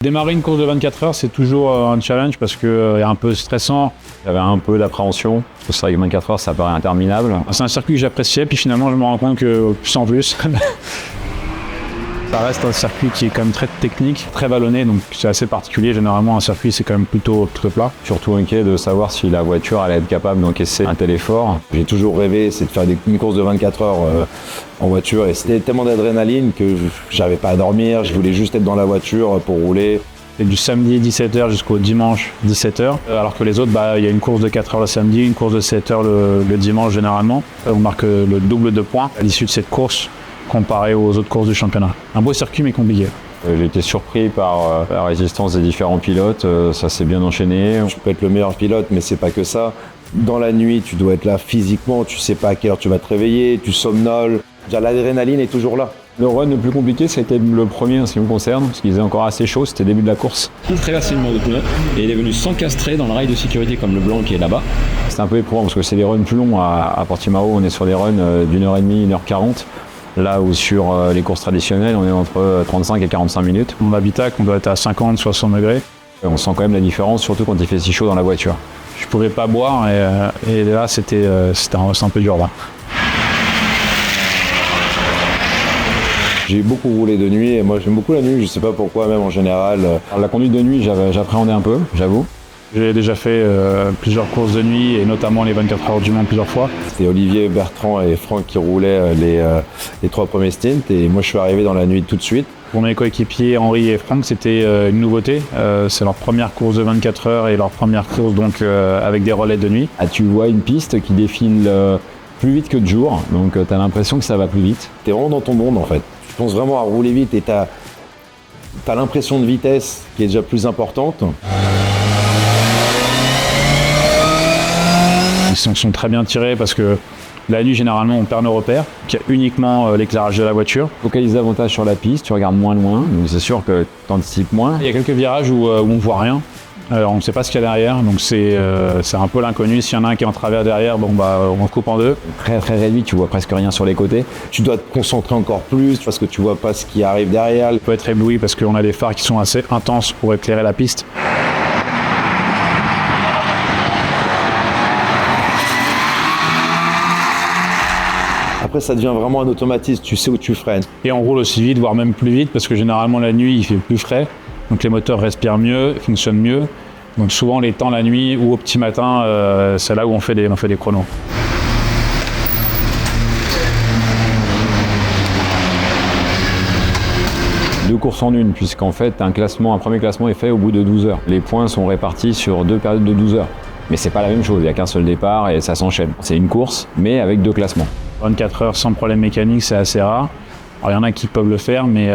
Démarrer une course de 24 heures, c'est toujours un challenge parce que est un peu stressant. J'avais un peu d'appréhension, parce que c'est vrai que 24 heures, ça paraît interminable. C'est un circuit que j'appréciais, puis finalement, je me rends compte que plus en plus. Ça reste un circuit qui est quand même très technique, très vallonné, donc c'est assez particulier. Généralement, un circuit, c'est quand même plutôt plat. Surtout inquiet de savoir si la voiture allait être capable d'encaisser un tel effort. J'ai toujours rêvé, c'est de faire une course de 24 heures en voiture, et c'était tellement d'adrénaline que j'avais pas à dormir, je voulais juste être dans la voiture pour rouler. C'est du samedi 17h jusqu'au dimanche 17h, alors que les autres, il y a une course de 4 heures le samedi, une course de 7 heures le dimanche généralement. On marque le double de points à l'issue de cette course, comparé aux autres courses du championnat. Un beau circuit mais compliqué. J'ai été surpris par la résistance des différents pilotes, ça s'est bien enchaîné. Je peux être le meilleur pilote, mais c'est pas que ça. Dans la nuit, tu dois être là physiquement, tu sais pas à quelle heure tu vas te réveiller, tu somnoles. L'adrénaline est toujours là. Le run le plus compliqué, ça a été le premier en ce qui me concerne, parce qu'il faisait encore assez chaud, c'était le début de la course. Il traversait le mur de pneus et il est venu s'encastrer dans le rail de sécurité comme le blanc qui est là-bas. C'était un peu éprouvant parce que c'est des runs plus longs à Portimao, on est sur des runs d'1h30, 1h40. Là où sur les courses traditionnelles, on est entre 35 et 45 minutes. Mon habitacle, on doit être à 50-60 degrés. On sent quand même la différence, surtout quand il fait si chaud dans la voiture. Je pouvais pas boire et là, c'était un peu dur. Là. J'ai beaucoup roulé de nuit et moi j'aime beaucoup la nuit, je sais pas pourquoi, même en général. La conduite de nuit, j'appréhendais un peu, j'avoue. J'ai déjà fait plusieurs courses de nuit et notamment les 24 heures du Mans plusieurs fois. C'était Olivier, Bertrand et Franck qui roulaient les 3 premiers stints et moi je suis arrivé dans la nuit tout de suite. Pour mes coéquipiers Henri et Franck, c'était une nouveauté. C'est leur première course de 24 heures et leur première course donc avec des relais de nuit. Tu vois une piste qui défile plus vite que de jour, donc tu as l'impression que ça va plus vite. Tu es vraiment dans ton monde en fait. Tu penses vraiment à rouler vite et tu as l'impression de vitesse qui est déjà plus importante. Ils sont très bien tirés parce que la nuit, généralement, on perd nos repères. Il y a uniquement l'éclairage de la voiture. Focalise davantage sur la piste, tu regardes moins loin, donc c'est sûr que tu anticipes moins. Il y a quelques virages où on ne voit rien. On ne sait pas ce qu'il y a derrière, donc c'est un peu l'inconnu. S'il y en a un qui est en travers derrière, on coupe en deux. Très très réduit, tu vois presque rien sur les côtés. Tu dois te concentrer encore plus parce que tu vois pas ce qui arrive derrière. Il peut être ébloui parce qu'on a des phares qui sont assez intenses pour éclairer la piste. Après, ça devient vraiment un automatisme, tu sais où tu freines. Et on roule aussi vite, voire même plus vite, parce que généralement la nuit, il fait plus frais. Donc les moteurs respirent mieux, fonctionnent mieux. Donc souvent les temps la nuit ou au petit matin, c'est là où on fait des chronos. Deux courses en une, puisqu'en fait un premier classement est fait au bout de 12 heures. Les points sont répartis sur 2 périodes de 12 heures. Mais c'est pas la même chose, il n'y a qu'un seul départ et ça s'enchaîne. C'est une course, mais avec 2 classements. 24 heures sans problème mécanique, c'est assez rare. Alors il y en a qui peuvent le faire, mais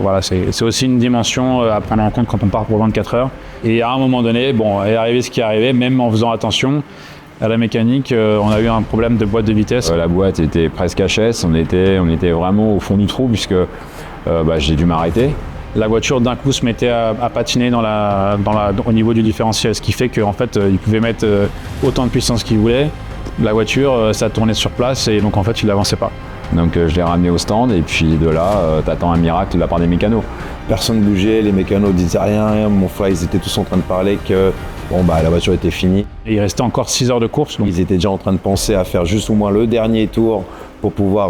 voilà, c'est aussi une dimension à prendre en compte quand on part pour 24 heures. Et à un moment donné, est arrivé ce qui est arrivé, même en faisant attention à la mécanique, on a eu un problème de boîte de vitesse. La boîte était presque HS, on était vraiment au fond du trou puisque j'ai dû m'arrêter. La voiture d'un coup se mettait à patiner au niveau du différentiel, ce qui fait qu'en fait il pouvait mettre autant de puissance qu'il voulait. La voiture, ça tournait sur place et donc en fait il n'avançait pas. Donc je l'ai ramené au stand et puis de là, t'attends un miracle de la part des mécanos. Personne ne bougeait, les mécanos disaient rien. Mon frère, ils étaient tous en train de parler que la voiture était finie. Et il restait encore 6 heures de course. Donc ils étaient déjà en train de penser à faire juste au moins le dernier tour pour pouvoir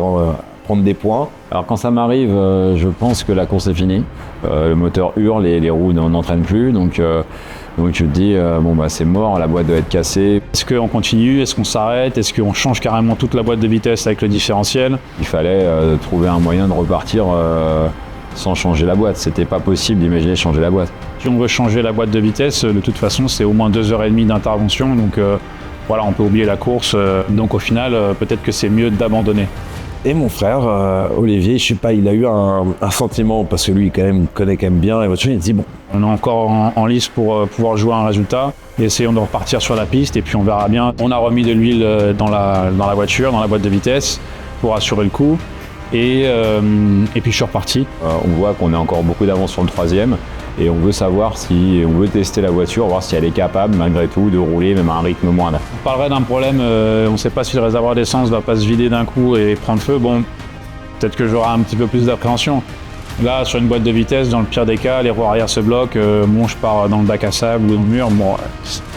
prendre des points. Alors quand ça m'arrive, je pense que la course est finie. Le moteur hurle et les roues n'entraînent plus. Donc tu te dis, c'est mort, la boîte doit être cassée. Est-ce qu'on continue? Est-ce qu'on s'arrête? Est-ce qu'on change carrément toute la boîte de vitesse avec le différentiel? Il fallait trouver un moyen de repartir sans changer la boîte. C'était pas possible d'imaginer changer la boîte. Si on veut changer la boîte de vitesse, de toute façon, c'est au moins 2h30 d'intervention. Donc on peut oublier la course. Donc au final, peut-être que c'est mieux d'abandonner. Et mon frère, Olivier, je sais pas, il a eu un sentiment, parce que lui, il connaît quand même bien la voiture, il dit on est encore en lice pour pouvoir jouer un résultat. Essayons de repartir sur la piste et puis on verra bien. On a remis de l'huile dans la voiture, dans la boîte de vitesse, pour assurer le coup. Et puis je suis reparti. On voit qu'on a encore beaucoup d'avance sur le 3e. Et on veut savoir si on veut tester la voiture, voir si elle est capable malgré tout de rouler même à un rythme moindre. On parlerait d'un problème, on ne sait pas si le réservoir d'essence ne va pas se vider d'un coup et prendre feu. Peut-être que j'aurai un petit peu plus d'appréhension. Là, sur une boîte de vitesse, dans le pire des cas, les roues arrière se bloquent, je pars dans le bac à sable ou le mur. Bon,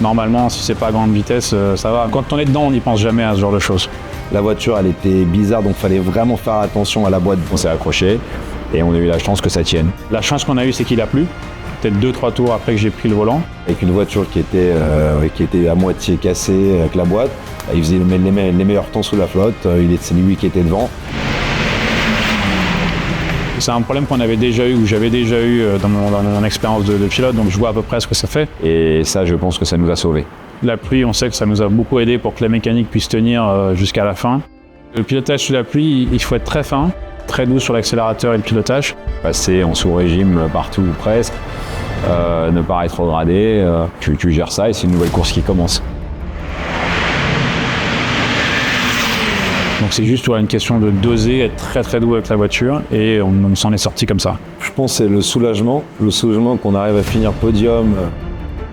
normalement, si c'est pas à grande vitesse, ça va. Quand on est dedans, on n'y pense jamais à ce genre de choses. La voiture, elle était bizarre, donc fallait vraiment faire attention à la boîte. On s'est accroché et on a eu la chance que ça tienne. La chance qu'on a eue, c'est qu'il a plu. Peut-être 2-3 tours après que j'ai pris le volant. Avec une voiture qui était à moitié cassée avec la boîte, il faisait les meilleurs temps sous la flotte, c'est lui qui était devant. C'est un problème qu'on avait déjà eu, ou j'avais déjà eu dans mon expérience de pilote, donc je vois à peu près ce que ça fait. Et ça, je pense que ça nous a sauvés. La pluie, on sait que ça nous a beaucoup aidé pour que la mécanique puisse tenir jusqu'à la fin. Le pilotage sous la pluie, il faut être très fin, très doux sur l'accélérateur et le pilotage. Passer en sous-régime partout ou presque, ne pas rétrograder, tu gères ça et c'est une nouvelle course qui commence. Donc c'est juste une question de doser, être très très doux avec la voiture et on s'en est sorti comme ça. Je pense que c'est le soulagement qu'on arrive à finir podium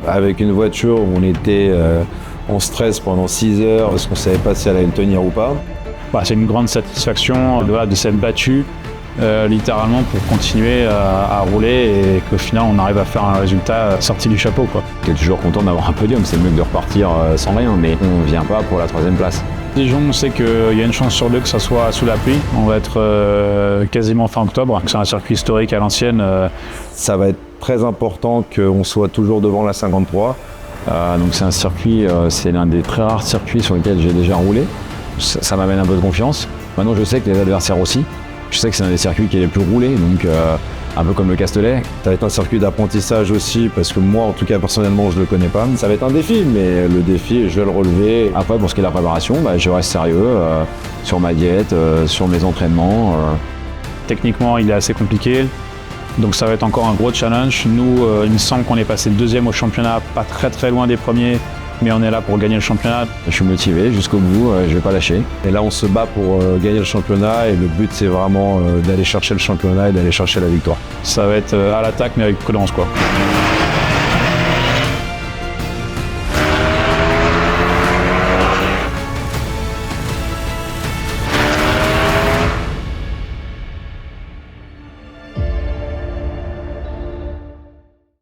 avec une voiture où on était en stress pendant 6 heures parce qu'on ne savait pas si elle allait tenir ou pas. C'est une grande satisfaction de s'être battu littéralement pour continuer à rouler et qu'au final on arrive à faire un résultat sorti du chapeau, quoi. Tu es toujours content d'avoir un podium, c'est mieux que de repartir sans rien, mais on ne vient pas pour la 3e place. Dijon, on sait qu'il y a une chance sur 2 que ça soit sous la pluie. On va être quasiment fin octobre. C'est un circuit historique à l'ancienne. Ça va être très important qu'on soit toujours devant la 53. Donc c'est un circuit, c'est l'un des très rares circuits sur lesquels j'ai déjà roulé. Ça m'amène un peu de confiance. Maintenant, je sais que les adversaires aussi. Je sais que c'est un des circuits qui est les plus roulés, donc un peu comme le Castellet. Ça va être un circuit d'apprentissage aussi, parce que moi, en tout cas, personnellement, je ne le connais pas. Ça va être un défi, mais le défi, je vais le relever. Après, pour ce qui est de la préparation, je reste sérieux sur ma diète, sur mes entraînements. Techniquement, il est assez compliqué, donc ça va être encore un gros challenge. Nous, il me semble qu'on est passé 2e au championnat, pas très très loin des premiers, mais on est là pour gagner le championnat. Je suis motivé jusqu'au bout, je ne vais pas lâcher. Et là, on se bat pour gagner le championnat et le but, c'est vraiment d'aller chercher le championnat et d'aller chercher la victoire. Ça va être à l'attaque, mais avec prudence, quoi.